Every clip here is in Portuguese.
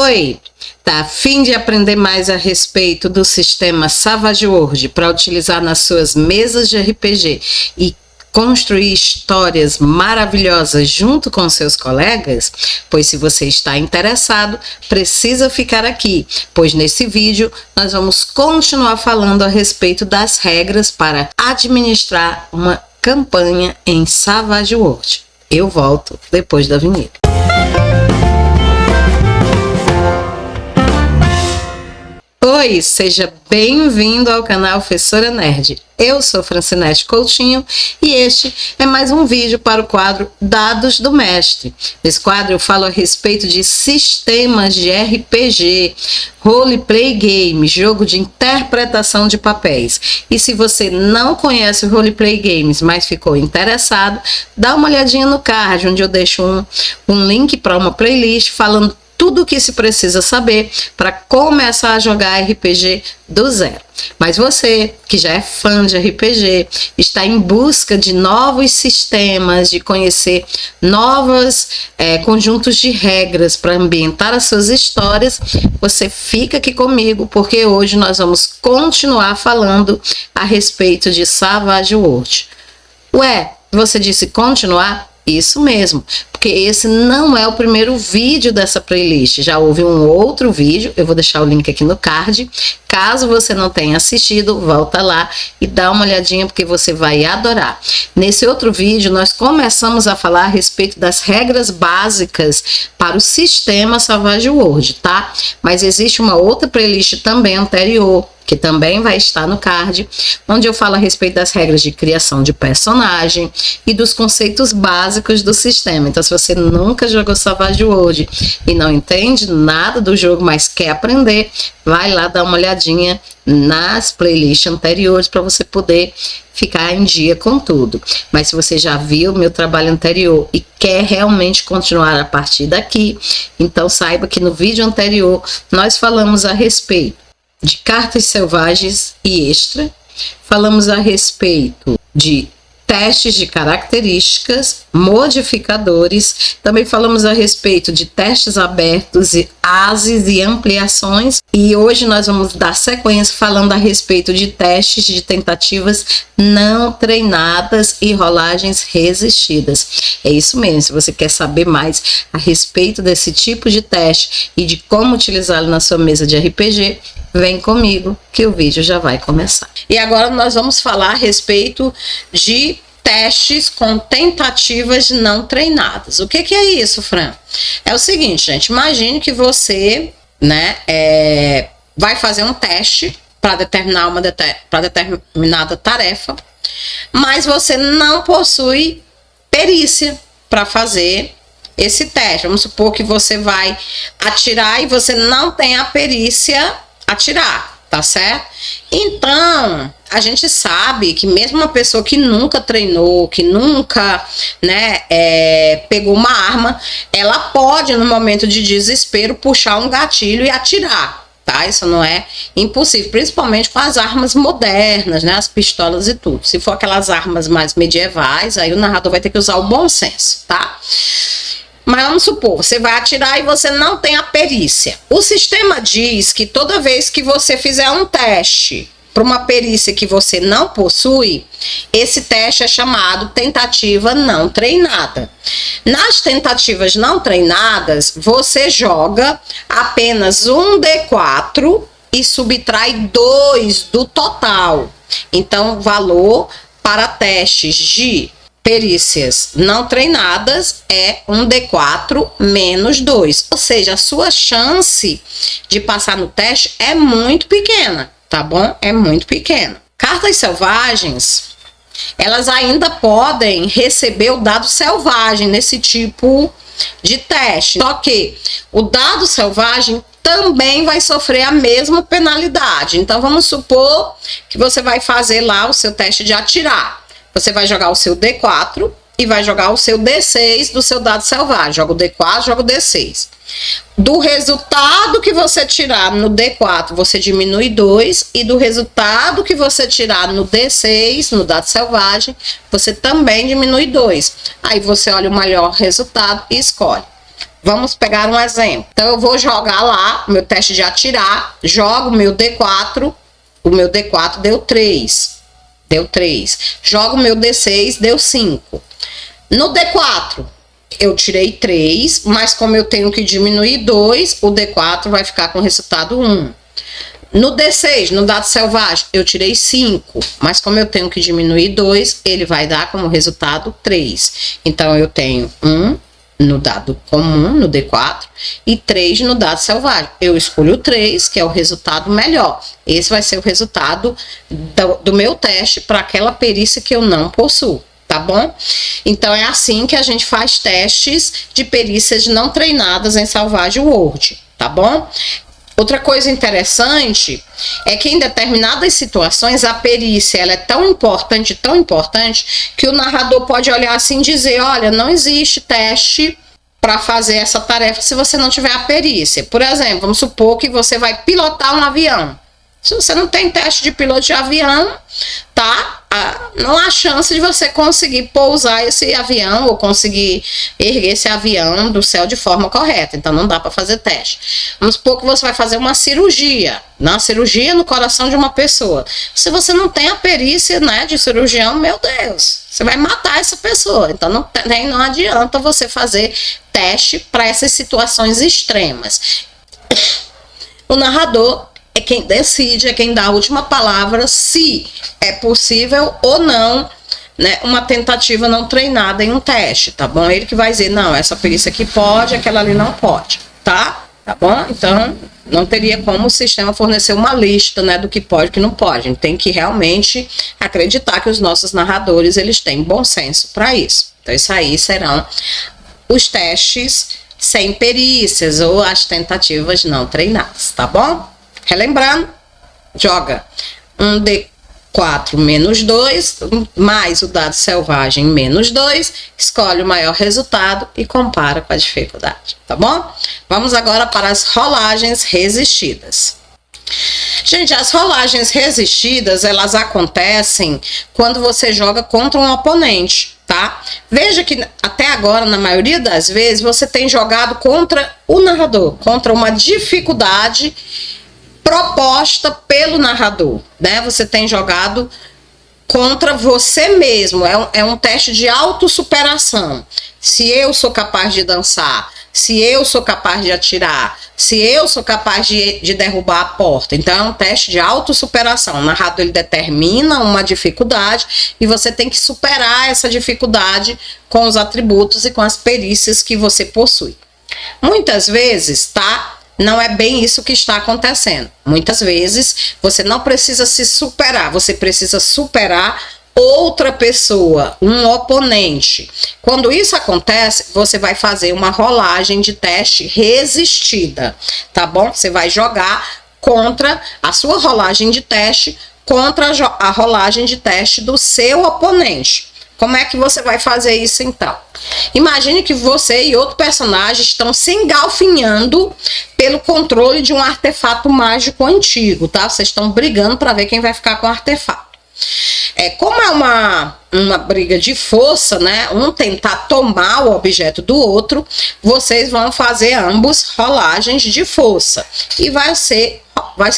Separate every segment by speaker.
Speaker 1: Oi, tá a fim de aprender mais a respeito do sistema Savage World para utilizar nas suas mesas de RPG e construir histórias maravilhosas junto com seus colegas? Pois se você está interessado, precisa ficar aqui, pois nesse vídeo nós vamos continuar falando a respeito das regras para administrar uma campanha em Savage World. Eu volto depois da vinheta. Oi, seja bem-vindo ao canal Fessora Nerd. Eu sou Francinete Coutinho e este é mais um vídeo para o quadro Dados do Mestre. Nesse quadro eu falo a respeito de sistemas de RPG, roleplay game, jogo de interpretação de papéis. E se você não conhece o roleplay games, mas ficou interessado, dá uma olhadinha no card, onde eu deixo um link para uma playlist falando tudo o que se precisa saber para começar a jogar RPG do zero. Mas você, que já é fã de RPG, está em busca de novos sistemas, de conhecer novos conjuntos de regras para ambientar as suas histórias, você fica aqui comigo, porque hoje nós vamos continuar falando a respeito de Savage World. Ué, você disse continuar? Isso mesmo, porque esse não é o primeiro vídeo dessa playlist, já houve um outro vídeo, eu vou deixar o link aqui no card, caso você não tenha assistido, volta lá e dá uma olhadinha porque você vai adorar. Nesse outro vídeo nós começamos a falar a respeito das regras básicas para o sistema Savage World, tá? Mas existe uma outra playlist também anterior, que também vai estar no card, onde eu falo a respeito das regras de criação de personagem e dos conceitos básicos do sistema. Então, se você nunca jogou Savage World e não entende nada do jogo, mas quer aprender, vai lá dar uma olhadinha nas playlists anteriores para você poder ficar em dia com tudo. Mas se você já viu meu trabalho anterior e quer realmente continuar a partir daqui, então saiba que no vídeo anterior nós falamos a respeito de cartas selvagens e extra, falamos a respeito de testes de características, modificadores, também falamos a respeito de testes abertos e ases e ampliações, e hoje nós vamos dar sequência falando a respeito de testes de tentativas não treinadas e rolagens resistidas. É isso mesmo, se você quer saber mais a respeito desse tipo de teste e de como utilizá-lo na sua mesa de RPG, vem comigo que o vídeo já vai começar. E agora nós vamos falar a respeito de testes com tentativas não treinadas. O que é isso, Fran? É o seguinte, gente, imagine que você, vai fazer um teste para determinada tarefa, mas você não possui perícia para fazer esse teste. Vamos supor que você vai atirar e você não tem a perícia atirar, tá certo? Então, a gente sabe que mesmo uma pessoa que nunca treinou, que nunca, pegou uma arma, ela pode, no momento de desespero, puxar um gatilho e atirar, tá? Isso não é impossível, principalmente com as armas modernas, as pistolas e tudo. Se for aquelas armas mais medievais, aí o narrador vai ter que usar o bom senso, tá? Mas vamos supor, você vai atirar e você não tem a perícia. O sistema diz que toda vez que você fizer um teste para uma perícia que você não possui, esse teste é chamado tentativa não treinada. Nas tentativas não treinadas, você joga apenas um D4 e subtrai 2 do total. Então, o valor para testes de perícias não treinadas é um D4 menos 2. Ou seja, a sua chance de passar no teste é muito pequena, tá bom? É muito pequena. Cartas selvagens, elas ainda podem receber o dado selvagem nesse tipo de teste. Só que o dado selvagem também vai sofrer a mesma penalidade. Então, vamos supor que você vai fazer lá o seu teste de atirar. Você vai jogar o seu D4 e vai jogar o seu D6 do seu dado selvagem. Joga o D4, joga o D6. Do resultado que você tirar no D4, você diminui 2. E do resultado que você tirar no D6, no dado selvagem, você também diminui 2. Aí você olha o melhor resultado e escolhe. Vamos pegar um exemplo. Então, eu vou jogar lá meu teste de atirar, jogo meu D4, o meu D4 deu 3. Deu 3. Jogo meu D6, deu 5. No D4, eu tirei 3, mas como eu tenho que diminuir 2, o D4 vai ficar com o resultado 1. No D6, no dado selvagem, eu tirei 5, mas como eu tenho que diminuir 2, ele vai dar como resultado 3. Então, eu tenho 1 no dado comum, no D4, e 3 no dado selvagem. Eu escolho 3, que é o resultado melhor. Esse vai ser o resultado do meu teste para aquela perícia que eu não possuo, tá bom? Então, é assim que a gente faz testes de perícias não treinadas em Savage World, tá bom? Outra coisa interessante é que em determinadas situações a perícia ela é tão importante, que o narrador pode olhar assim e dizer, olha, não existe teste para fazer essa tarefa se você não tiver a perícia. Por exemplo, vamos supor que você vai pilotar um avião. Se você não tem teste de piloto de avião, tá? Não há chance de você conseguir pousar esse avião ou conseguir erguer esse avião do céu de forma correta. Então, não dá para fazer teste. Vamos supor que você vai fazer uma cirurgia, cirurgia no coração de uma pessoa. Se você não tem a perícia, né, de cirurgião, meu Deus, você vai matar essa pessoa. Então, não adianta você fazer teste para essas situações extremas. O narrador é quem decide, é quem dá a última palavra se é possível ou não, né, uma tentativa não treinada em um teste, tá bom? Ele que vai dizer, não, essa perícia aqui pode, aquela ali não pode, tá? Tá bom? Então, não teria como o sistema fornecer uma lista, né, do que pode e que não pode. A gente tem que realmente acreditar que os nossos narradores, eles têm bom senso para isso. Então, isso aí serão os testes sem perícias ou as tentativas não treinadas, tá bom? Relembrando, joga um D4 menos 2, mais o dado selvagem menos 2, escolhe o maior resultado e compara com a dificuldade, tá bom? Vamos agora para as rolagens resistidas. Gente, as rolagens resistidas, elas acontecem quando você joga contra um oponente, tá? Veja que até agora, na maioria das vezes, você tem jogado contra o narrador, contra uma dificuldade proposta pelo narrador, né? Você tem jogado contra você mesmo, é um teste de autossuperação. Se eu sou capaz de dançar, se eu sou capaz de atirar, se eu sou capaz de derrubar a porta. Então, é um teste de autossuperação. O narrador, ele determina uma dificuldade e você tem que superar essa dificuldade com os atributos e com as perícias que você possui. Muitas vezes, tá? Não é bem isso que está acontecendo. Muitas vezes, você não precisa se superar, você precisa superar outra pessoa, um oponente. Quando isso acontece, você vai fazer uma rolagem de teste resistida, tá bom? Você vai jogar contra a sua rolagem de teste, contra a rolagem de teste do seu oponente. Como é que você vai fazer isso então? Imagine que você e outro personagem estão se engalfinhando pelo controle de um artefato mágico antigo, tá? Vocês estão brigando para ver quem vai ficar com o artefato. Como é uma briga de força, né? Um tentar tomar o objeto do outro, vocês vão fazer ambos rolagens de força. E vai ser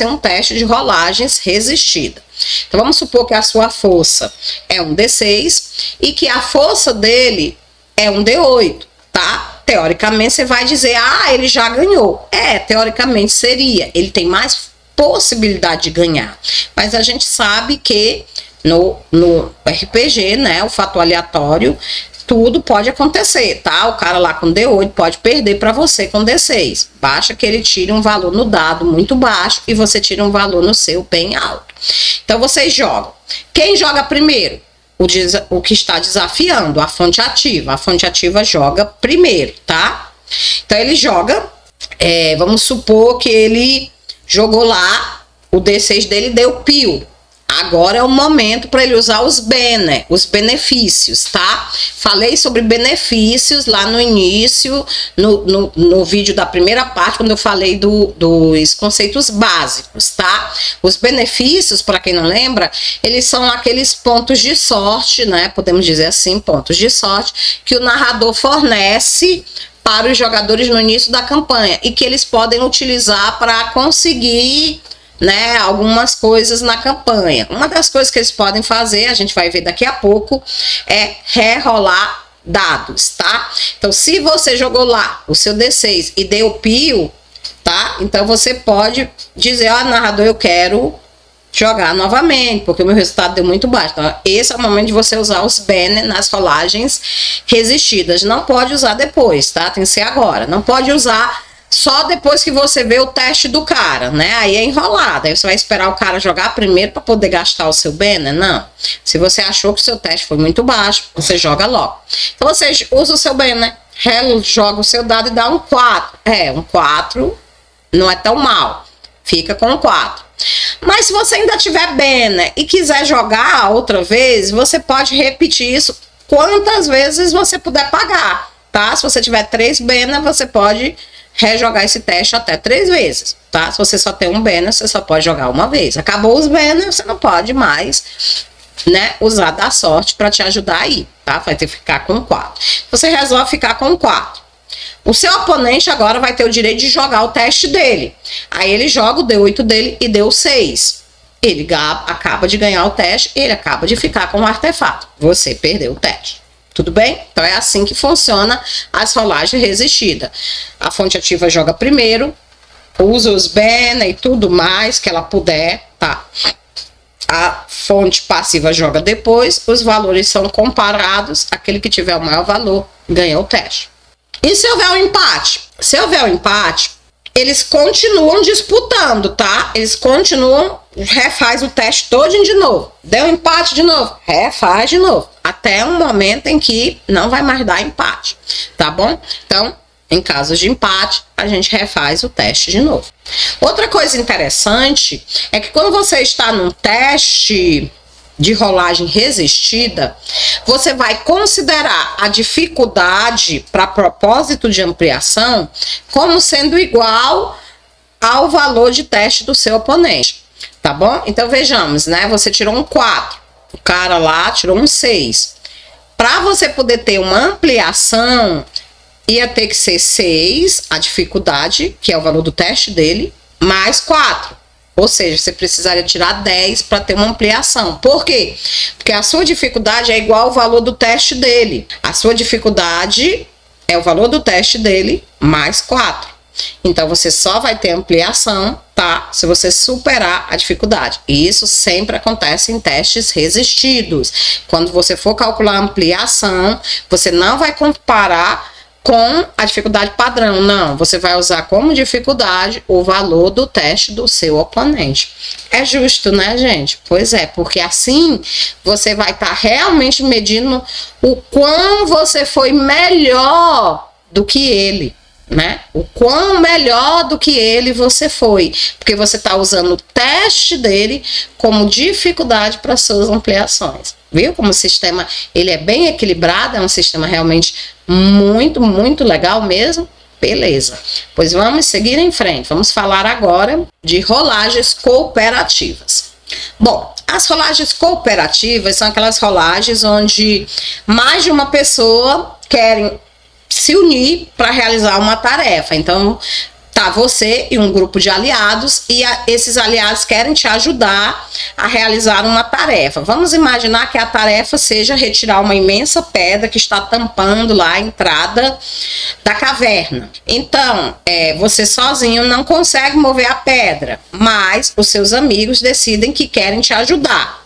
Speaker 1: um teste de rolagens resistida. Então, vamos supor que a sua força é um D6 e que a força dele é um D8, tá? Teoricamente, você vai dizer, ele já ganhou. Teoricamente seria. Ele tem mais possibilidade de ganhar. Mas a gente sabe que no RPG, né, o fato aleatório, tudo pode acontecer, tá? O cara lá com D8 pode perder para você com D6. Basta que ele tire um valor no dado muito baixo e você tire um valor no seu bem alto. Então, vocês jogam. Quem joga primeiro? O que está desafiando, a fonte ativa. A fonte ativa joga primeiro, tá? Então, ele joga, vamos supor que ele jogou lá, o D6 dele deu pio. Agora é o momento para ele usar os benefícios, tá? Falei sobre benefícios lá no início, no vídeo da primeira parte, quando eu falei dos conceitos básicos, tá? Os benefícios, para quem não lembra, eles são aqueles pontos de sorte, né? Podemos dizer assim, pontos de sorte, que o narrador fornece para os jogadores no início da campanha e que eles podem utilizar para conseguir, né, algumas coisas na campanha. Uma das coisas que eles podem fazer, a gente vai ver daqui a pouco, é rerolar dados, tá? Então, se você jogou lá o seu D6 e deu pio, tá? Então, você pode dizer, ó, narrador, eu quero jogar novamente, porque o meu resultado deu muito baixo. Então, esse é o momento de você usar os banner nas rolagens resistidas. Não pode usar depois, tá? Tem que ser agora. Não pode usar só depois que você vê o teste do cara, né? Aí é enrolado. Aí você vai esperar o cara jogar primeiro para poder gastar o seu banner? Não. Se você achou que o seu teste foi muito baixo, você joga logo. Então, você usa o seu banner, joga o seu dado e dá um 4. Um 4 não é tão mal. Fica com 4. Mas se você ainda tiver banner e quiser jogar outra vez, você pode repetir isso quantas vezes você puder pagar, tá? Se você tiver 3 banner, você pode rejogar esse teste até 3 vezes, tá? Se você só tem um banner, você só pode jogar uma vez. Acabou os banners, você não pode mais, né, usar da sorte para te ajudar aí, tá? Vai ter que ficar com 4. Você resolve ficar com 4. O seu oponente agora vai ter o direito de jogar o teste dele. Aí ele joga o D8 dele e deu 6. Ele acaba de ganhar o teste, ele acaba de ficar com o artefato. Você perdeu o teste. Tudo bem? Então é assim que funciona as rolagens resistidas. A fonte ativa joga primeiro, usa os banner e tudo mais que ela puder, tá? A fonte passiva joga depois, os valores são comparados, aquele que tiver o maior valor ganha o teste. E se houver um empate? Se houver um empate, eles continuam disputando, tá? Eles continuam, refaz o teste todinho de novo. Deu empate de novo, refaz de novo. Até um momento em que não vai mais dar empate, tá bom? Então, em casos de empate, a gente refaz o teste de novo. Outra coisa interessante é que quando você está num teste de rolagem resistida, você vai considerar a dificuldade para propósito de ampliação como sendo igual ao valor de teste do seu oponente, tá bom? Então vejamos, né? Você tirou um 4, o cara lá tirou um 6. Para você poder ter uma ampliação, ia ter que ser 6, a dificuldade, que é o valor do teste dele, mais 4. Ou seja, você precisaria tirar 10 para ter uma ampliação. Por quê? Porque a sua dificuldade é igual ao valor do teste dele. A sua dificuldade é o valor do teste dele mais 4. Então, você só vai ter ampliação, tá? Se você superar a dificuldade. E isso sempre acontece em testes resistidos. Quando você for calcular a ampliação, você não vai comparar com a dificuldade padrão, não. Você vai usar como dificuldade o valor do teste do seu oponente. É justo, né, gente? Pois é, porque assim você vai estar realmente medindo o quão você foi melhor do que ele, né? O quão melhor do que ele você foi, porque você está usando o teste dele como dificuldade para suas ampliações. Viu como o sistema ele é bem equilibrado, é um sistema realmente muito legal mesmo. Beleza, pois vamos seguir em frente. Vamos falar agora de rolagens cooperativas. Bom, as rolagens cooperativas são aquelas rolagens onde mais de uma pessoa querem se unir para realizar uma tarefa. Então, tá você e um grupo de aliados e esses aliados querem te ajudar a realizar uma tarefa. Vamos imaginar que a tarefa seja retirar uma imensa pedra que está tampando lá a entrada da caverna. Então, você sozinho não consegue mover a pedra, mas os seus amigos decidem que querem te ajudar.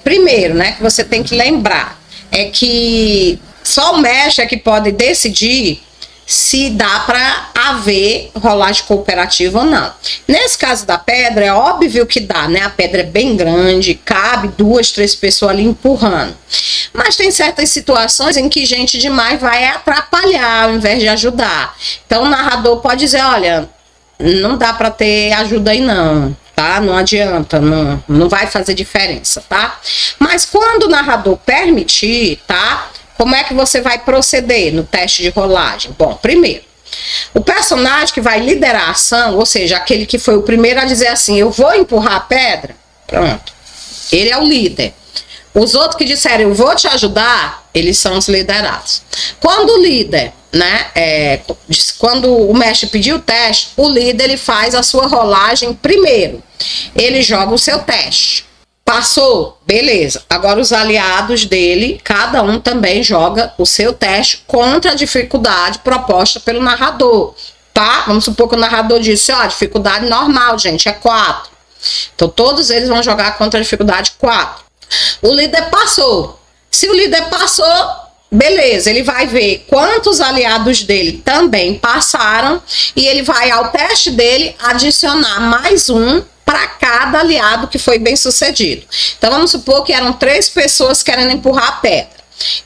Speaker 1: Primeiro, né, que você tem que lembrar é que só o mestre é que pode decidir se dá para haver rolagem cooperativa ou não. Nesse caso da pedra, é óbvio que dá, né? A pedra é bem grande, cabe 2, 3 pessoas ali empurrando. Mas tem certas situações em que gente demais vai atrapalhar ao invés de ajudar. Então o narrador pode dizer, olha, não dá para ter ajuda aí não, tá? Não adianta, não vai fazer diferença, tá? Mas quando o narrador permitir, tá? Como é que você vai proceder no teste de rolagem? Bom, primeiro, o personagem que vai liderar a ação, ou seja, aquele que foi o primeiro a dizer assim, eu vou empurrar a pedra, pronto, ele é o líder. Os outros que disseram, eu vou te ajudar, eles são os liderados. Quando o líder né? Quando o mestre pedir o teste, o líder ele faz a sua rolagem primeiro. Ele joga o seu teste. Passou, beleza. Agora os aliados dele, cada um também joga o seu teste contra a dificuldade proposta pelo narrador, tá? Vamos supor que o narrador disse, ó, dificuldade normal, gente, é 4. Então todos eles vão jogar contra a dificuldade 4. O líder passou. Se o líder passou, beleza, ele vai ver quantos aliados dele também passaram e ele vai ao teste dele adicionar mais um para cada aliado que foi bem sucedido. Então vamos supor que eram 3 pessoas querendo empurrar a pedra.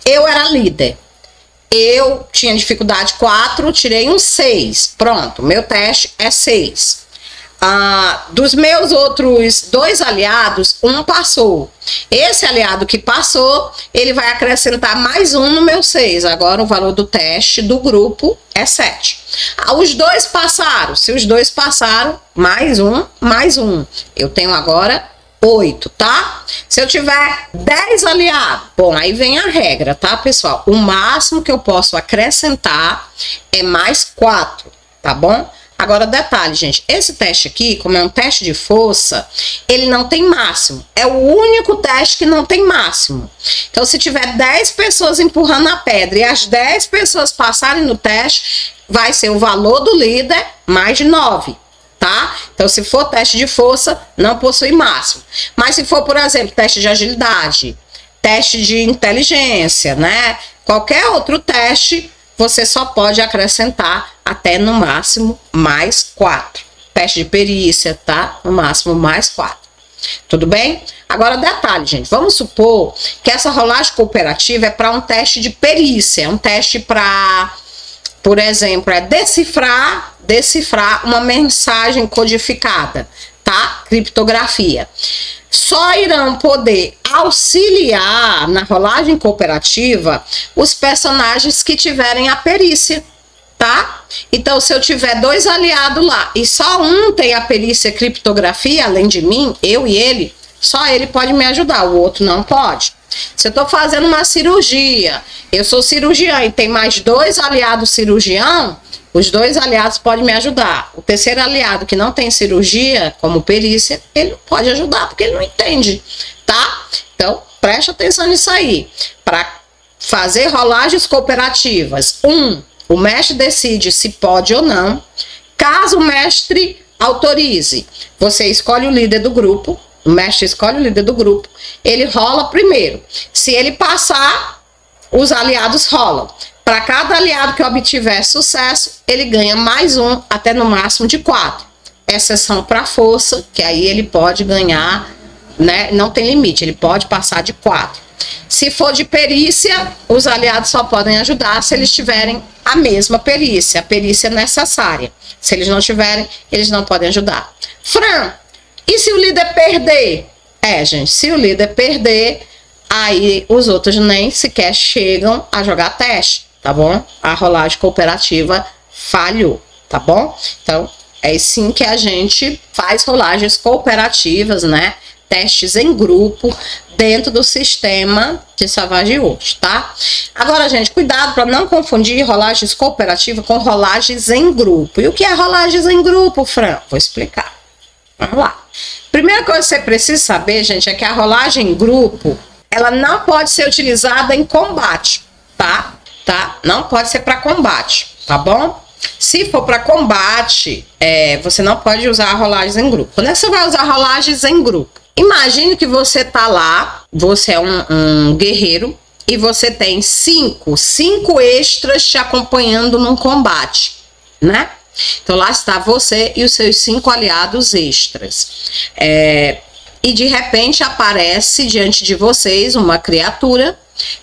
Speaker 1: Eu era líder. Eu tinha dificuldade 4, tirei um 6. Pronto, meu teste é 6. Dos meus outros 2 aliados, um passou. Esse aliado que passou, ele vai acrescentar mais um no meu 6. Agora o valor do teste do grupo é 7. Os 2 passaram. Se os 2 passaram, mais um. Eu tenho agora 8, tá? Se eu tiver 10 aliados, bom, aí vem a regra, tá, pessoal? O máximo que eu posso acrescentar é mais 4, tá bom? Agora, detalhe, gente, esse teste aqui, como é um teste de força, ele não tem máximo. É o único teste que não tem máximo. Então, se tiver 10 pessoas empurrando a pedra e as 10 pessoas passarem no teste, vai ser o valor do líder mais 9, tá? Então, se for teste de força, não possui máximo. Mas se for, por exemplo, teste de agilidade, teste de inteligência, né? Qualquer outro teste, você só pode acrescentar até no máximo mais 4. Teste de perícia, tá? No máximo mais 4. Tudo bem? Agora, detalhe, gente. Vamos supor que essa rolagem cooperativa é para um teste de perícia. É um teste para, por exemplo, decifrar uma mensagem codificada, tá? Criptografia. Só irão poder auxiliar na rolagem cooperativa os personagens que tiverem a perícia, tá? Então, se eu tiver 2 aliados lá e só um tem a perícia criptografia, além de mim, eu e ele, só ele pode me ajudar, o outro não pode. Se eu tô fazendo uma cirurgia, eu sou cirurgiã e tem mais 2 aliados cirurgião, os 2 aliados podem me ajudar. O terceiro aliado que não tem cirurgia, como perícia, ele não pode ajudar porque ele não entende, tá? Então, preste atenção nisso aí. Para fazer rolagens cooperativas, o mestre decide se pode ou não. Caso o mestre autorize, você escolhe o líder do grupo, o mestre escolhe o líder do grupo, ele rola primeiro. Se ele passar, os aliados rolam. Para cada aliado que obtiver sucesso, ele ganha mais um, até no máximo de 4. Exceção para força, que aí ele pode ganhar, né? Não tem limite, ele pode passar de 4. Se for de perícia, os aliados só podem ajudar se eles tiverem a mesma perícia, a perícia necessária. Se eles não tiverem, eles não podem ajudar. Fran, e se o líder perder? Gente, se o líder perder, aí os outros nem sequer chegam a jogar teste, tá bom? A rolagem cooperativa falhou, tá bom? Então, é assim que a gente faz rolagens cooperativas, né? Testes em grupo dentro do sistema de Savage Worlds, tá? Agora, gente, cuidado para não confundir rolagens cooperativas com rolagens em grupo. E o que é rolagens em grupo, Fran? Vou explicar. Vamos lá. Primeira coisa que você precisa saber, gente, é que a rolagem em grupo, ela não pode ser utilizada em combate, tá? Não pode ser para combate, tá bom? Se for para combate, você não pode usar rolagens em grupo. Quando é que você vai usar rolagens em grupo? Imagine que você tá lá, você é um guerreiro e você tem 5 extras te acompanhando num combate, né? Então lá está você e os seus 5 aliados extras. E de repente aparece diante de vocês uma criatura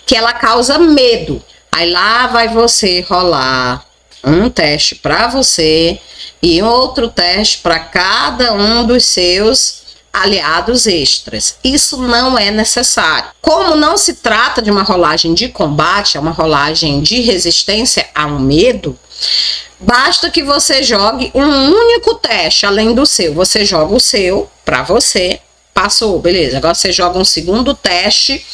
Speaker 1: que ela causa medo. Aí lá vai você rolar um teste para você e outro teste para cada um dos seus aliados extras. Isso não é necessário. Como não se trata de uma rolagem de combate, é uma rolagem de resistência a um medo, basta que você jogue um único teste além do seu. Você joga o seu para você, passou, beleza. Agora você joga um segundo teste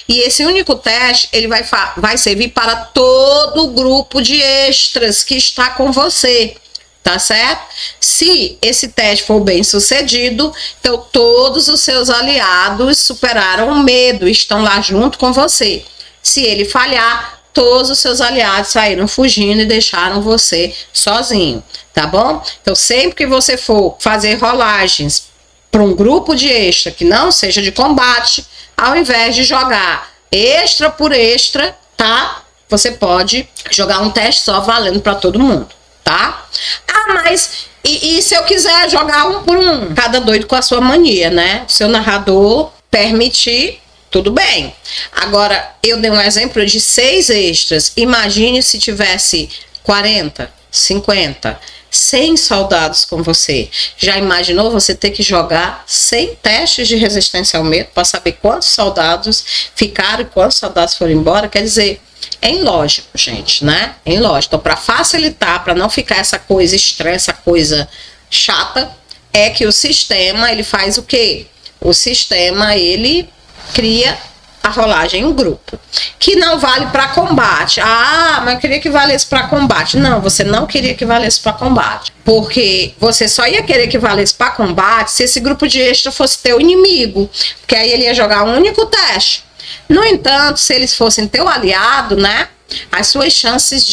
Speaker 1: e esse único teste ele vai servir para todo o grupo de extras que está com você. Tá certo? Se esse teste for bem sucedido, então todos os seus aliados superaram o medo, estão lá junto com você. Se ele falhar, todos os seus aliados saíram fugindo e deixaram você sozinho, tá bom? Então sempre que você for fazer rolagens para um grupo de extra que não seja de combate, ao invés de jogar extra por extra, tá? Você pode jogar um teste só valendo para todo mundo. Tá? Ah, mas e se eu quiser jogar um por um? Cada doido com a sua mania, né? Se o narrador permitir, tudo bem. Agora, eu dei um exemplo de 6 extras. Imagine se tivesse 40, 50, 100 soldados com você. Já imaginou você ter que jogar 100 testes de resistência ao medo para saber quantos soldados ficaram e quantos soldados foram embora? Quer dizer, é ilógico, gente, né? É ilógico. Então, para facilitar, para não ficar essa coisa estranha, essa coisa chata, é que o sistema, ele faz o quê? O sistema, ele cria a rolagem em grupo, que não vale para combate. Ah, mas eu queria que valesse para combate. Não, você não queria que valesse para combate, porque você só ia querer que valesse para combate se esse grupo de extra fosse teu inimigo, porque aí ele ia jogar um único teste. No entanto, se eles fossem teu aliado, né, as suas chances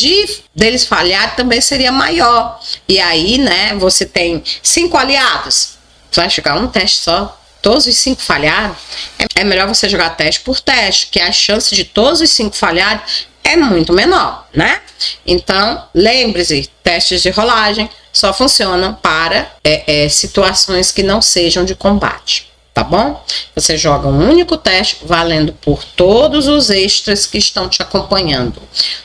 Speaker 1: deles falhar também seria maior. E aí, né, você tem 5 aliados, você vai jogar um teste só, todos os 5 falharam, é melhor você jogar teste por teste, que a chance de todos os 5 falharem é muito menor, né? Então, lembre-se, testes de rolagem só funcionam para situações que não sejam de combate. Tá bom? Você joga um único teste valendo por todos os extras que estão te acompanhando.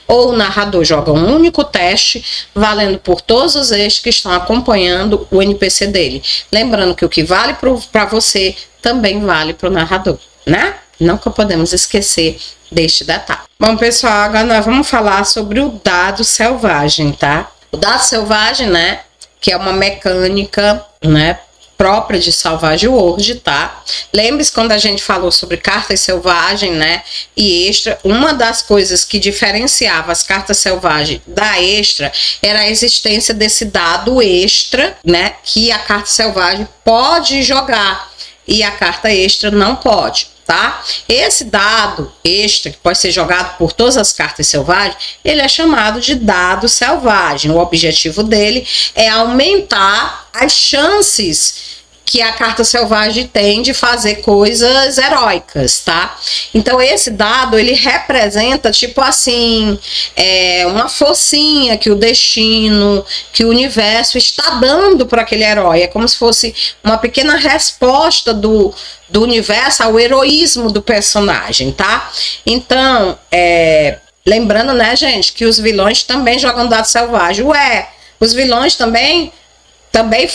Speaker 1: Ou o narrador joga um único teste valendo por todos os extras que estão acompanhando o NPC dele. Lembrando que o que vale para você também vale para o narrador, né? Nunca podemos esquecer deste detalhe. Bom, pessoal, agora nós vamos falar sobre o dado selvagem, tá? O dado selvagem, né? Que é uma mecânica, né? Própria de Savage World, tá? Lembre-se quando a gente falou sobre cartas selvagens, né? E extra, uma das coisas que diferenciava as cartas selvagens da extra era a existência desse dado extra, né? Que a carta selvagem pode jogar e a carta extra não pode, tá? Esse dado extra, que pode ser jogado por todas as cartas selvagens, ele é chamado de dado selvagem. O objetivo dele é aumentar as chances que a carta selvagem tem de fazer coisas heróicas, tá? Então esse dado, ele representa tipo assim, uma forcinha que o destino, que o universo está dando para aquele herói. É como se fosse uma pequena resposta do universo ao heroísmo do personagem, tá? Então, lembrando, né, gente, que os vilões também jogam dado selvagem. Ué, os vilões também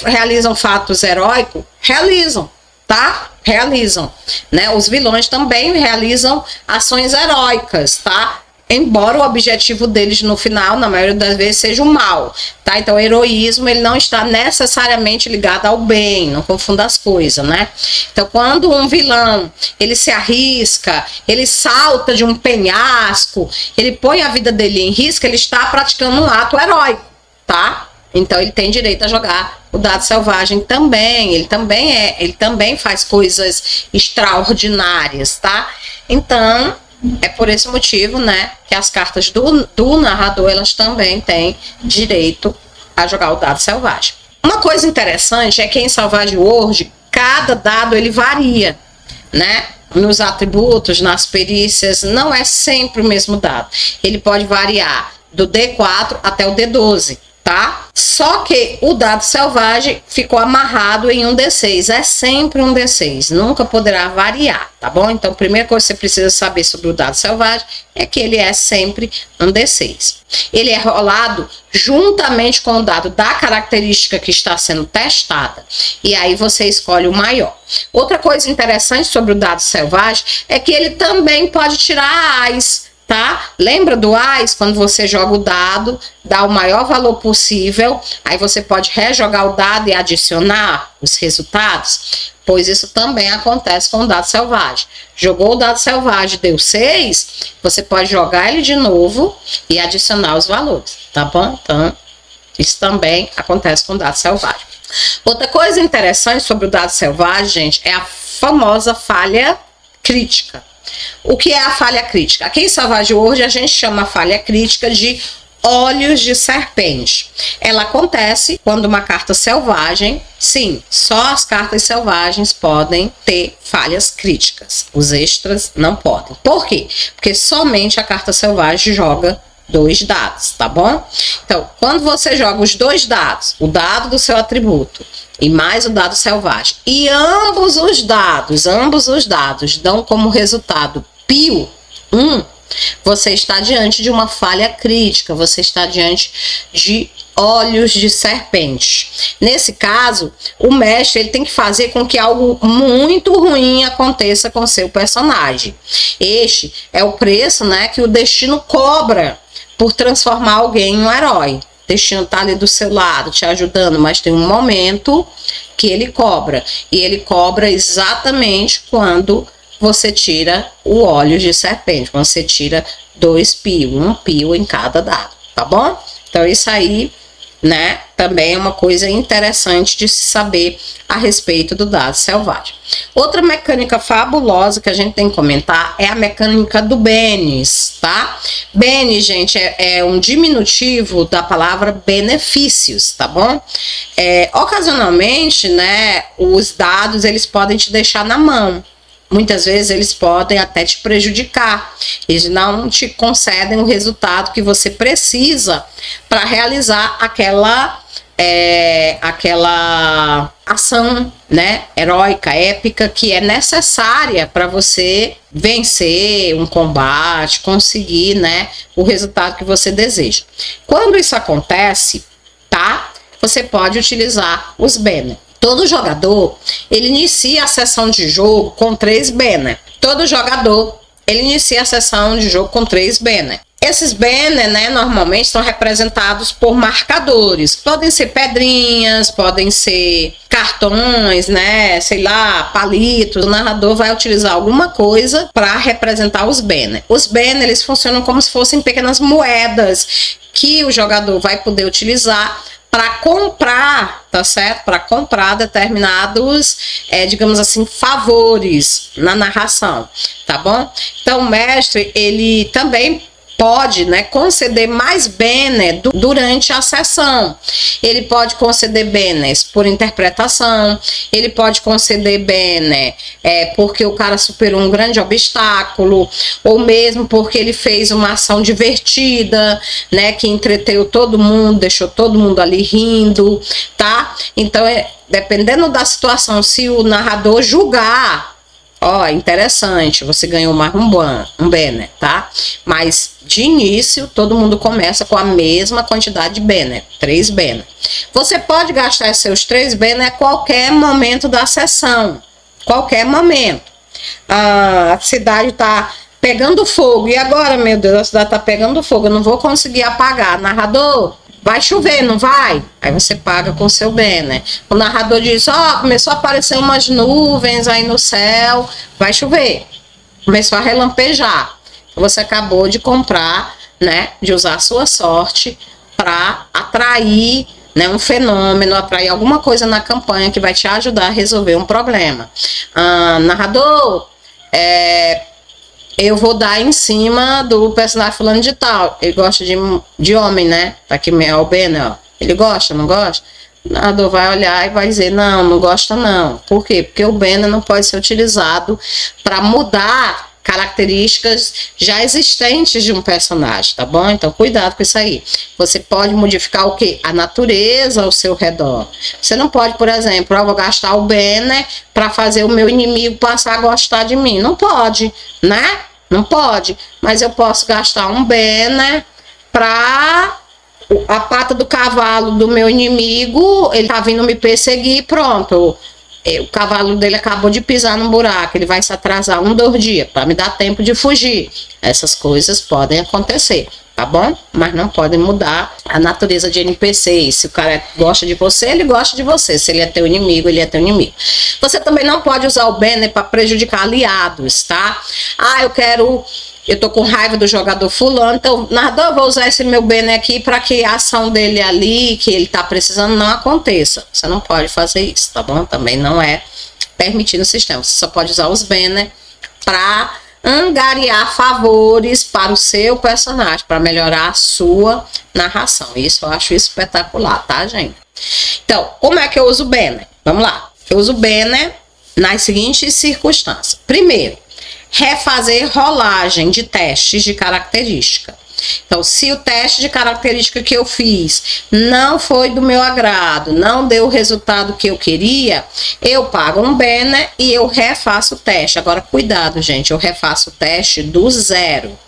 Speaker 1: realizam fatos heróicos? Realizam, tá? Realizam, né? Os vilões também realizam ações heróicas, tá? Embora o objetivo deles no final, na maioria das vezes, seja o mal, tá? Então, o heroísmo, ele não está necessariamente ligado ao bem, não confunda as coisas, né? Então, quando um vilão, ele se arrisca, ele salta de um penhasco, ele põe a vida dele em risco, ele está praticando um ato heróico, tá? Então ele tem direito a jogar o dado selvagem também. Ele também faz coisas extraordinárias, tá? Então é por esse motivo, né, que as cartas do narrador, elas também têm direito a jogar o dado selvagem. Uma coisa interessante é que em Savage World cada dado ele varia, né? Nos atributos, nas perícias, não é sempre o mesmo dado. Ele pode variar do D4 até o D12. Tá? Só que o dado selvagem ficou amarrado em um D6, é sempre um D6, nunca poderá variar, tá bom? Então, a primeira coisa que você precisa saber sobre o dado selvagem é que ele é sempre um D6. Ele é rolado juntamente com o dado da característica que está sendo testada, e aí você escolhe o maior. Outra coisa interessante sobre o dado selvagem é que ele também pode tirar AIS, tá? Lembra do AIS, quando você joga o dado, dá o maior valor possível, aí você pode rejogar o dado e adicionar os resultados? pois isso também acontece com o dado selvagem. Jogou o dado selvagem, deu 6, você pode jogar ele de novo e adicionar os valores, tá bom? Então, isso também acontece com o dado selvagem. Outra coisa interessante sobre o dado selvagem, gente, é a famosa falha crítica. O que é a falha crítica? Aqui em Savage World a gente chama a falha crítica de olhos de serpente. Ela acontece quando uma carta selvagem, sim, só as cartas selvagens podem ter falhas críticas. Os extras não podem. Por quê? Porque somente a carta selvagem joga 2 dados, tá bom? Então, quando você joga os 2 dados, o dado do seu atributo e mais o dado selvagem, e ambos os dados dão como resultado pio 1, você está diante de uma falha crítica, você está diante de olhos de serpente. Nesse caso, o mestre ele tem que fazer com que algo muito ruim aconteça com seu personagem. Este é o preço, né, que o destino cobra por transformar alguém em um herói. O destino tá ali do seu lado, te ajudando, mas tem um momento que ele cobra. E ele cobra exatamente quando você tira o olhos de serpente. Quando você tira 2 pios, 1 pio em cada dado, tá bom? Então isso aí, né, também é uma coisa interessante de se saber a respeito do dado selvagem. Outra mecânica fabulosa que a gente tem que comentar é a mecânica do Benes, tá? Benes, gente, é um diminutivo da palavra benefícios, tá bom? Ocasionalmente, né, os dados eles podem te deixar na mão. Muitas vezes eles podem até te prejudicar. Eles não te concedem o resultado que você precisa para realizar aquela ação, né, heróica, épica, que é necessária para você vencer um combate, conseguir, né, o resultado que você deseja. Quando isso acontece, tá? Você pode utilizar os banners. Todo jogador, ele inicia a sessão de jogo com 3 banners. Todo jogador, ele inicia a sessão de jogo com 3 banners. Esses banners, né, normalmente são representados por marcadores. Podem ser pedrinhas, podem ser cartões, né, sei lá, palitos. O narrador vai utilizar alguma coisa para representar os banners. Os banners, eles funcionam como se fossem pequenas moedas que o jogador vai poder utilizar para comprar, tá certo? Para comprar determinados, digamos assim, favores na narração, tá bom? Então, o mestre, ele também pode, né, conceder mais banner durante a sessão. Ele pode conceder banners por interpretação, ele pode conceder banner porque o cara superou um grande obstáculo, ou mesmo porque ele fez uma ação divertida, né, que entreteu todo mundo, deixou todo mundo ali rindo, tá? Então, dependendo da situação, se o narrador julgar, ó, interessante, você ganhou mais um banner, tá? Mas de início, todo mundo começa com a mesma quantidade de banner, 3 banner. Você pode gastar seus 3 banner a qualquer momento da sessão, qualquer momento. A cidade tá pegando fogo, e agora, meu Deus, a cidade tá pegando fogo, eu não vou conseguir apagar. Narrador, vai chover, não vai? Aí você paga com seu banner. O narrador diz, começou a aparecer umas nuvens aí no céu, vai chover. Começou a relampejar. Você acabou de comprar, né, de usar a sua sorte para atrair, né, um fenômeno, atrair alguma coisa na campanha que vai te ajudar a resolver um problema. Narrador, eu vou dar em cima do personagem fulano de tal. Ele gosta de homem, né? Tá aqui o banner, ó. Ele gosta, não gosta? O narrador vai olhar e vai dizer, não gosta não. Por quê? Porque o banner não pode ser utilizado para mudar características já existentes de um personagem, tá bom? Então, cuidado com isso aí. Você pode modificar o quê? A natureza ao seu redor. Você não pode, por exemplo, eu vou gastar o banner para fazer o meu inimigo passar a gostar de mim. Não pode, né? Não pode. Mas eu posso gastar um banner para a pata do cavalo do meu inimigo, ele tá vindo me perseguir, pronto. O cavalo dele acabou de pisar num buraco, ele vai se atrasar 1, 2 dias para me dar tempo de fugir. Essas coisas podem acontecer, tá bom? Mas não podem mudar a natureza de NPC. Se o cara gosta de você, ele gosta de você. Se ele é teu inimigo, ele é teu inimigo. Você também não pode usar o banner para prejudicar aliados, tá? Eu tô com raiva do jogador fulano, então, narrador, eu vou usar esse meu banner aqui para que a ação dele ali, que ele tá precisando, não aconteça. Você não pode fazer isso, tá bom? Também não é permitido no sistema. Você só pode usar os banners para angariar favores para o seu personagem, para melhorar a sua narração. Isso eu acho espetacular, tá, gente? Então, como é que eu uso o banner? Vamos lá. Eu uso o banner nas seguintes circunstâncias. Primeiro, refazer rolagem de testes de característica. Então, se o teste de característica que eu fiz não foi do meu agrado, não deu o resultado que eu queria, eu pago um banner e eu refaço o teste. Agora, cuidado, gente, eu refaço o teste do zero,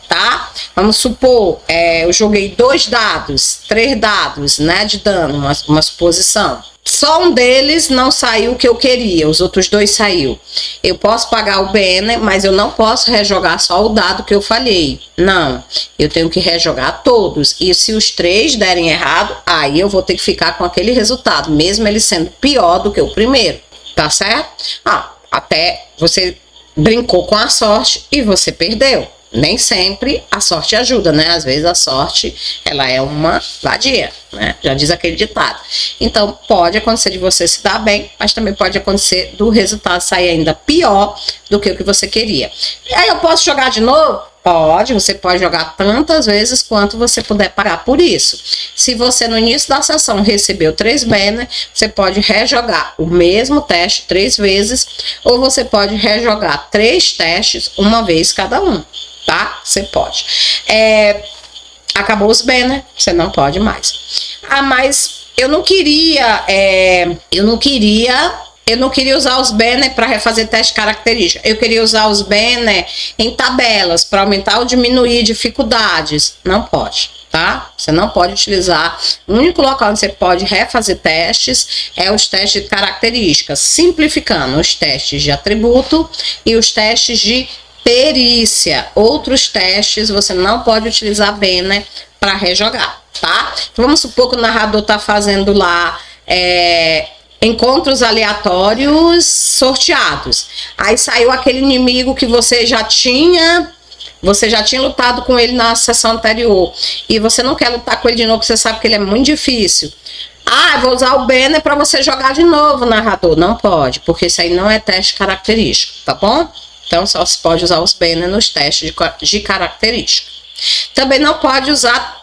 Speaker 1: tá? Vamos supor, eu joguei 2 dados, 3 dados, né, de dano, uma suposição. Só um deles não saiu o que eu queria, os outros 2 saiu. Eu posso pagar o banner, mas eu não posso rejogar só o dado que eu falhei. Não, eu tenho que rejogar todos. E se os 3 derem errado, aí eu vou ter que ficar com aquele resultado, mesmo ele sendo pior do que o primeiro, tá certo? Até você brincou com a sorte e você perdeu. Nem sempre a sorte ajuda, né? Às vezes a sorte, ela é uma vadia, né? Já diz aquele ditado. Então, pode acontecer de você se dar bem, mas também pode acontecer do resultado sair ainda pior do que o que você queria. E aí, eu posso jogar de novo? Pode, você pode jogar tantas vezes quanto você puder pagar por isso. Se você no início da sessão recebeu 3 banners, você pode rejogar o mesmo teste 3 vezes, ou você pode rejogar 3 testes uma vez cada um. Tá? Você pode. Acabou os banners, você não pode mais. Mas eu não queria usar os banners para refazer teste de característica. Eu queria usar os banners em tabelas para aumentar ou diminuir dificuldades. Não pode, tá? Você não pode utilizar. O único local onde você pode refazer testes é os testes de características, simplificando os testes de atributo e os testes de perícia. Outros testes você não pode utilizar banner para rejogar, tá? Então, vamos supor que o narrador tá fazendo lá encontros aleatórios sorteados. Aí saiu aquele inimigo que você já tinha lutado com ele na sessão anterior e você não quer lutar com ele de novo, porque você sabe que ele é muito difícil. Eu vou usar o banner para você jogar de novo, narrador. Não pode, porque isso aí não é teste característico, tá bom? Então, só se pode usar os banners nos testes de característica. Também não pode usar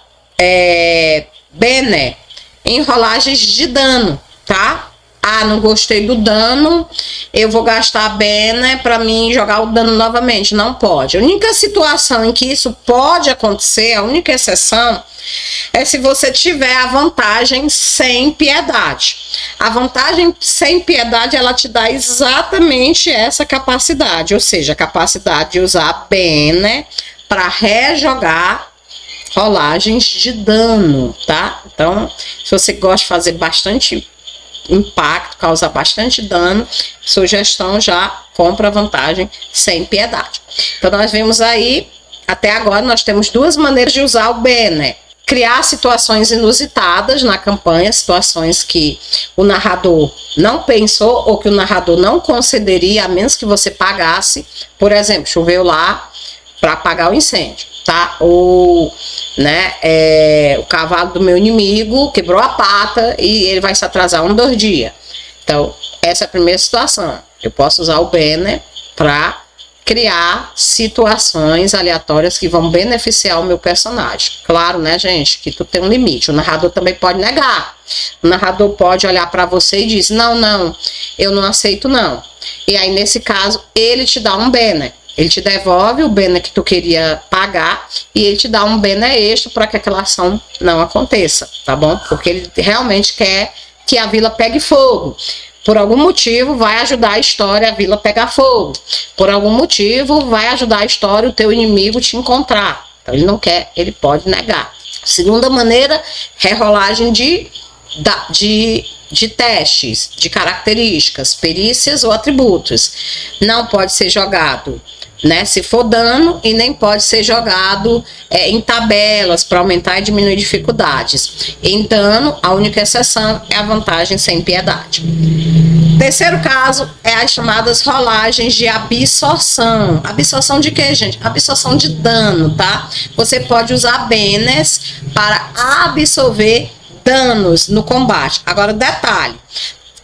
Speaker 1: banner em rolagens de dano, tá? Não gostei do dano, eu vou gastar banner para mim jogar o dano novamente. Não pode. A única situação em que isso pode acontecer, a única exceção, é se você tiver a vantagem sem piedade. A vantagem sem piedade, ela te dá exatamente essa capacidade, ou seja, a capacidade de usar banner para rejogar rolagens de dano, tá? Então, se você gosta de fazer bastante impacto, causar bastante dano, sugestão, já compra vantagem sem piedade. Então, nós vimos aí, até agora, nós temos 2 maneiras de usar o banner. Criar situações inusitadas na campanha, situações que o narrador não pensou ou que o narrador não concederia, a menos que você pagasse. Por exemplo, choveu lá para apagar o incêndio, tá? Ou, né, o cavalo do meu inimigo quebrou a pata e ele vai se atrasar 1, 2 dias. Então, essa é a primeira situação. Eu posso usar o banner para criar situações aleatórias que vão beneficiar o meu personagem. Claro, né, gente, que tu tem um limite. O narrador também pode negar. O narrador pode olhar para você e dizer, não, eu não aceito não. E aí, nesse caso, ele te dá um banner. Ele te devolve o banner que tu queria pagar e ele te dá um banner extra para que aquela ação não aconteça, tá bom? Porque ele realmente quer que a vila pegue fogo. Por algum motivo, vai ajudar a história, a vila pegar fogo. Por algum motivo, vai ajudar a história, o teu inimigo te encontrar. Então, ele não quer, ele pode negar. Segunda maneira, rerolagem de de testes, de características, perícias ou atributos. Não pode ser jogado, né, se for dano, e nem pode ser jogado em tabelas para aumentar e diminuir dificuldades. Em dano, a única exceção é a vantagem sem piedade. Terceiro caso é as chamadas rolagens de absorção. Absorção de quê, gente? Absorção de dano, tá? Você pode usar banners para absorver danos no combate. Agora, detalhe,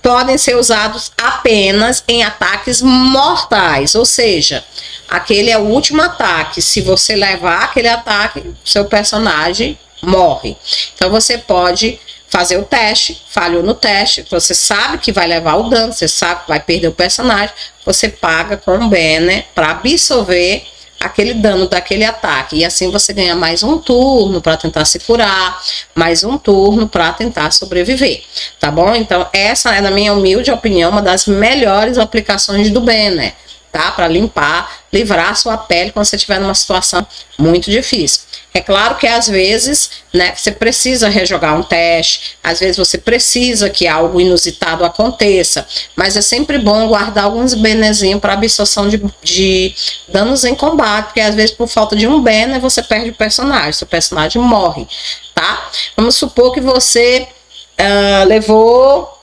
Speaker 1: podem ser usados apenas em ataques mortais, ou seja, aquele é o último ataque. Se você levar aquele ataque, seu personagem morre. Então você pode fazer o teste, falhou no teste, você sabe que vai levar o dano, você sabe que vai perder o personagem, você paga com um banner para absorver aquele dano daquele ataque, e assim você ganha mais um turno para tentar se curar, mais um turno para tentar sobreviver, tá bom? Então essa é, na minha humilde opinião, uma das melhores aplicações do banner, tá? Para limpar, livrar a sua pele quando você estiver numa situação muito difícil. É claro que às vezes, né, você precisa rejogar um teste, às vezes você precisa que algo inusitado aconteça, mas é sempre bom guardar alguns bannerzinhos para absorção de danos em combate, porque às vezes por falta de um banner você perde o personagem, seu personagem morre, tá? Vamos supor que você levou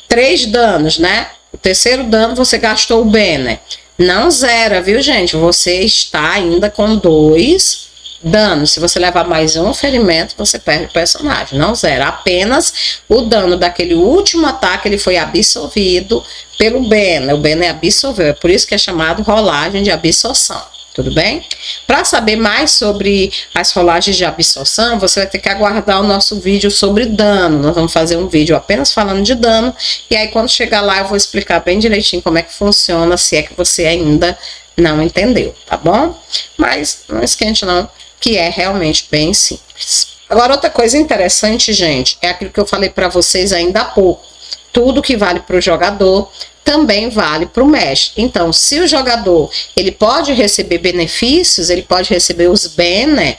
Speaker 1: 3 danos, né? O terceiro dano você gastou o banner. Não zera, viu, gente? Você está ainda com 2 danos. Se você levar mais um ferimento, você perde o personagem. Não zera. Apenas o dano daquele último ataque, ele foi absorvido pelo banner. O banner absorveu. É por isso que é chamado rolagem de absorção. Tudo bem? Para saber mais sobre as rolagens de absorção, você vai ter que aguardar o nosso vídeo sobre dano. Nós vamos fazer um vídeo apenas falando de dano. E aí, quando chegar lá, eu vou explicar bem direitinho como é que funciona, se é que você ainda não entendeu, tá bom? Mas não esquente não, que é realmente bem simples. Agora, outra coisa interessante, gente, é aquilo que eu falei para vocês ainda há pouco. Tudo que vale para o jogador também vale para o mestre. Então, se o jogador ele pode receber benefícios, ele pode receber os banners,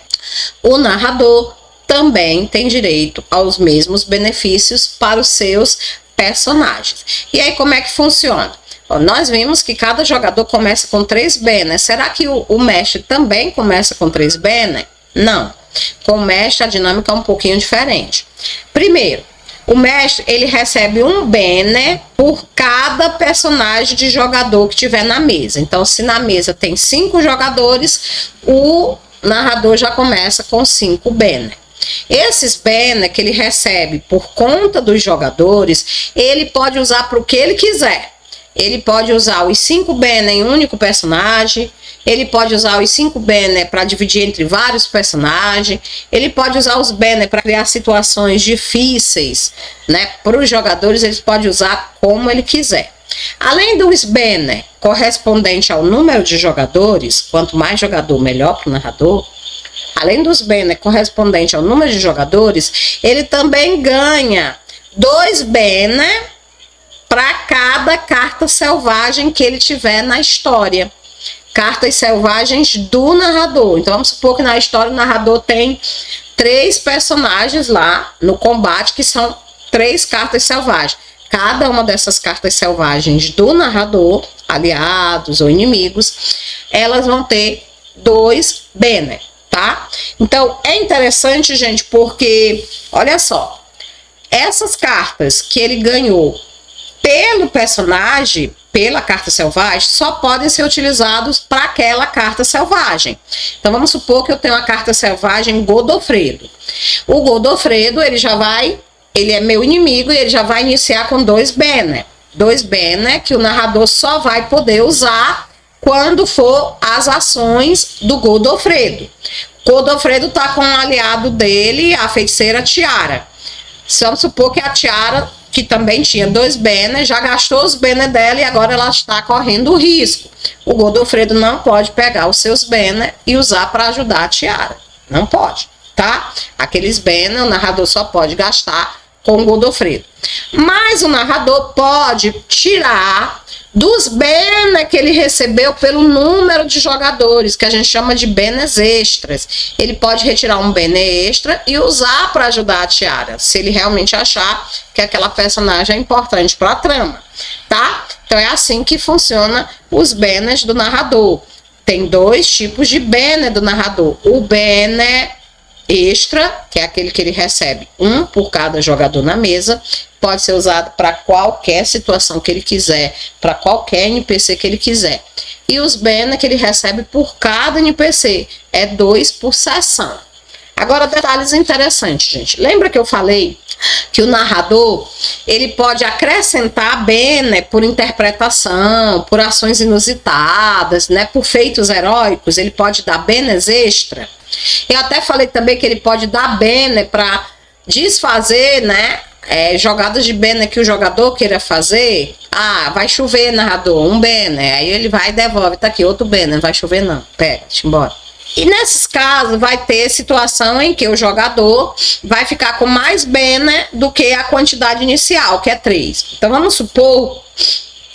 Speaker 1: o narrador também tem direito aos mesmos benefícios para os seus personagens. E aí, como é que funciona? Bom, nós vimos que cada jogador começa com 3 banners. Será que o mestre também começa com 3 banners? Não. Com o mestre, a dinâmica é um pouquinho diferente. Primeiro, o mestre, ele recebe um banner por cada personagem de jogador que tiver na mesa. Então, se na mesa tem 5 jogadores, o narrador já começa com 5 banners. Esses banners que ele recebe por conta dos jogadores, ele pode usar para o que ele quiser. Ele pode usar os 5 banners em um único personagem, ele pode usar os 5 banners para dividir entre vários personagens, ele pode usar os banners para criar situações difíceis, né? Para os jogadores, eles podem usar como ele quiser. Além dos banners correspondente ao número de jogadores, quanto mais jogador, melhor para o narrador. Além dos banners correspondente ao número de jogadores, ele também ganha 2 banners para cada carta selvagem que ele tiver na história. Cartas selvagens do narrador. Então vamos supor que na história o narrador tem 3 personagens lá no combate que são 3 cartas selvagens. Cada uma dessas cartas selvagens do narrador, aliados ou inimigos, elas vão ter 2 banners, tá? Então é interessante, gente, porque olha só, essas cartas que ele ganhou pelo personagem, pela carta selvagem, só podem ser utilizados para aquela carta selvagem. Então vamos supor que eu tenho a carta selvagem Godofredo. O Godofredo, ele é meu inimigo e ele já vai iniciar com 2 banners. 2 banners que o narrador só vai poder usar quando for as ações do Godofredo. Godofredo tá com um aliado dele, a feiticeira Tiara. Vamos supor que a Tiara, que também tinha 2 banners, já gastou os banners dela e agora ela está correndo o risco. O Godofredo não pode pegar os seus banners e usar para ajudar a Tiara. Não pode, tá? Aqueles banners o narrador só pode gastar com o Godofredo. Mas o narrador pode tirar dos bene que ele recebeu pelo número de jogadores, que a gente chama de benes extras. Ele pode retirar um bene extra e usar para ajudar a tiara, se ele realmente achar que aquela personagem é importante para a trama, tá? Então é assim que funciona os benes do narrador. Tem dois tipos de bene do narrador. O bene extra, que é aquele que ele recebe um por cada jogador na mesa, pode ser usado para qualquer situação que ele quiser, para qualquer NPC que ele quiser. E os bene que ele recebe por cada NPC, é 2 por sessão. Agora, detalhes interessantes, gente. Lembra que eu falei que o narrador, ele pode acrescentar bene por interpretação, por ações inusitadas, né, por feitos heróicos, ele pode dar benes extra. Eu até falei também que ele pode dar bene para desfazer, né, jogadas de bene que o jogador queira fazer. Ah, vai chover, narrador, um bene. Aí ele vai e devolve, tá aqui, outro bene, não vai chover não, pega, deixa embora. E nesses casos vai ter situação em que o jogador vai ficar com mais bene do que a quantidade inicial, que é 3. Então vamos supor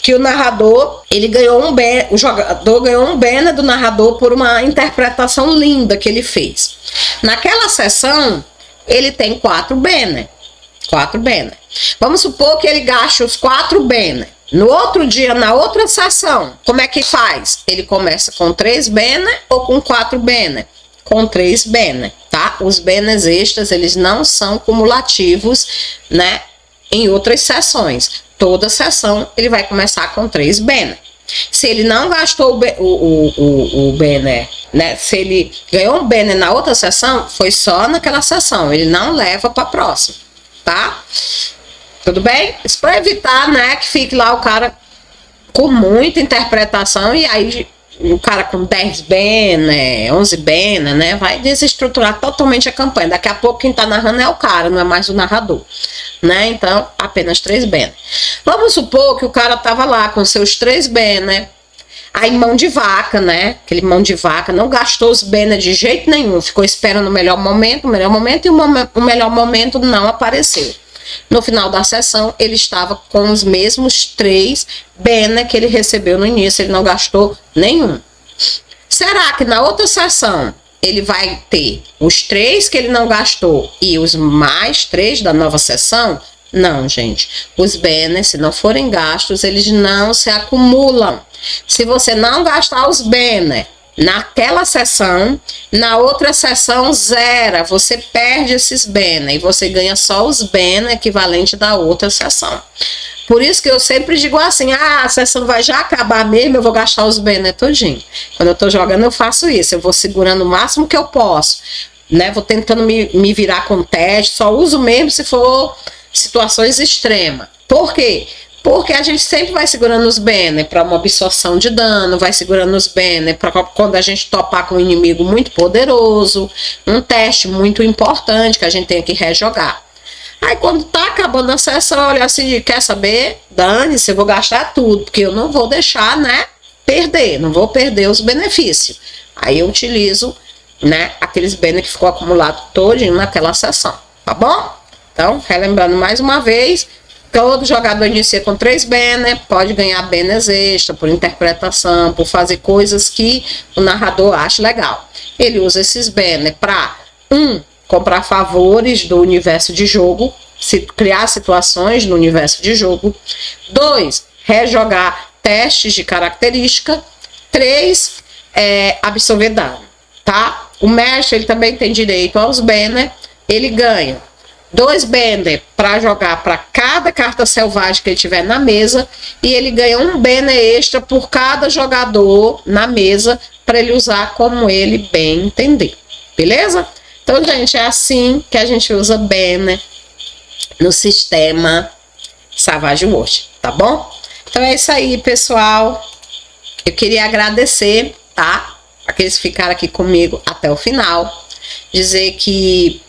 Speaker 1: que o narrador, ele ganhou um bene, o jogador ganhou um bene do narrador por uma interpretação linda que ele fez. Naquela sessão, ele tem 4 bene. 4 bene. Vamos supor que ele gaste os 4 bene. No outro dia, na outra sessão, como é que faz? Ele começa com 3 bene ou com 4 bene? Com 3 bene, tá? Os benes extras, eles não são cumulativos, né, em outras sessões. Toda sessão, ele vai começar com 3 bene. Se ele não gastou o bene, né, se ele ganhou um bene na outra sessão, foi só naquela sessão, ele não leva para a próxima, tá? Tudo bem? Isso para evitar, né, que fique lá o cara com muita interpretação e aí o cara com 10 bene, 11 bene, né, vai desestruturar totalmente a campanha. Daqui a pouco quem tá narrando é o cara, não é mais o narrador, né? Então, apenas 3 bene. Vamos supor que o cara tava lá com seus 3 bene, aí mão de vaca, né? Aquele mão de vaca, não gastou os bene de jeito nenhum, ficou esperando o melhor momento e o melhor momento não apareceu. No final da sessão, ele estava com os mesmos 3 bene que ele recebeu no início, ele não gastou nenhum. Será que na outra sessão ele vai ter os 3 que ele não gastou e os mais 3 da nova sessão? Não, gente. Os bene, se não forem gastos, eles não se acumulam. Se você não gastar os bene naquela sessão, na outra sessão zera, você perde esses bene e você ganha só os bene equivalentes da outra sessão. Por isso que eu sempre digo assim, a sessão vai já acabar mesmo, eu vou gastar os bene todinho. Quando eu tô jogando eu faço isso, eu vou segurando o máximo que eu posso, né? Vou tentando me virar com teste, só uso mesmo se for situações extremas. Por quê? Porque a gente sempre vai segurando os bene para uma absorção de dano, vai segurando os bene para quando a gente topar com um inimigo muito poderoso, um teste muito importante que a gente tem que rejogar. Aí quando tá acabando a sessão, olha assim, quer saber? Dane-se, eu vou gastar tudo, porque eu não vou deixar, né, perder, não vou perder os benefícios. Aí eu utilizo, né, aqueles bene que ficou acumulado todinho naquela sessão, tá bom? Então, relembrando mais uma vez, todo jogador inicia com 3 bene, pode ganhar benes extra por interpretação, por fazer coisas que o narrador acha legal. Ele usa esses bene para, comprar favores do universo de jogo, criar situações no universo de jogo. 2, rejogar testes de característica. 3, absorver dano, tá? O mestre, ele também tem direito aos bene, ele ganha 2 bene para jogar para cada carta selvagem que ele tiver na mesa e ele ganha um bene extra por cada jogador na mesa para ele usar como ele bem entender, beleza? Então, gente, é assim que a gente usa bene no sistema Savage Worlds, tá bom? Então é isso aí, pessoal. Eu queria agradecer, tá? Aqueles que ficaram aqui comigo até o final, dizer que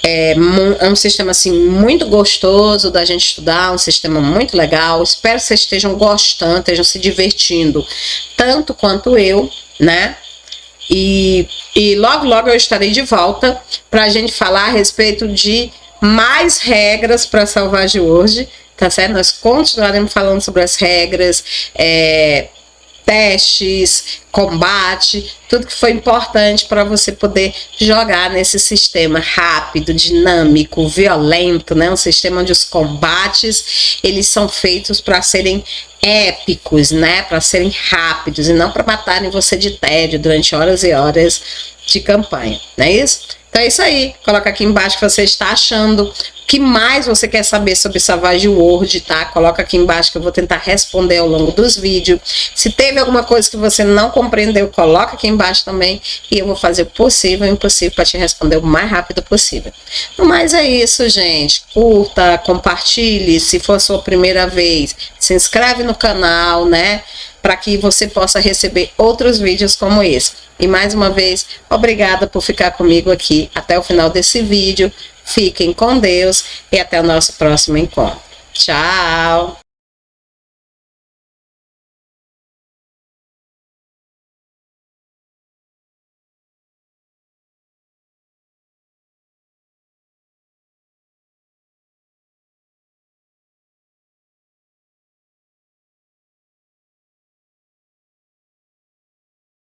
Speaker 1: é um sistema assim muito gostoso da gente estudar, um sistema muito legal. Espero que vocês estejam gostando, estejam se divertindo tanto quanto eu, né? E logo logo eu estarei de volta para a gente falar a respeito de mais regras para Savage Worlds, tá certo? Nós continuaremos falando sobre as regras, testes, combate, tudo que foi importante para você poder jogar nesse sistema rápido, dinâmico, violento, né? Um sistema onde os combates, eles são feitos para serem épicos, né? Para serem rápidos e não para matarem você de tédio durante horas e horas de campanha, não é isso? Então é isso aí, coloca aqui embaixo o que você está achando, o que mais você quer saber sobre Savage World, tá? Coloca aqui embaixo que eu vou tentar responder ao longo dos vídeos. Se teve alguma coisa que você não compreendeu, coloca aqui embaixo também e eu vou fazer o possível e o impossível para te responder o mais rápido possível. Mas é isso, gente. Curta, compartilhe, se for a sua primeira vez, se inscreve no canal, né? Para que você possa receber outros vídeos como esse. E mais uma vez, obrigada por ficar comigo aqui até o final desse vídeo. Fiquem com Deus e até o nosso próximo encontro. Tchau!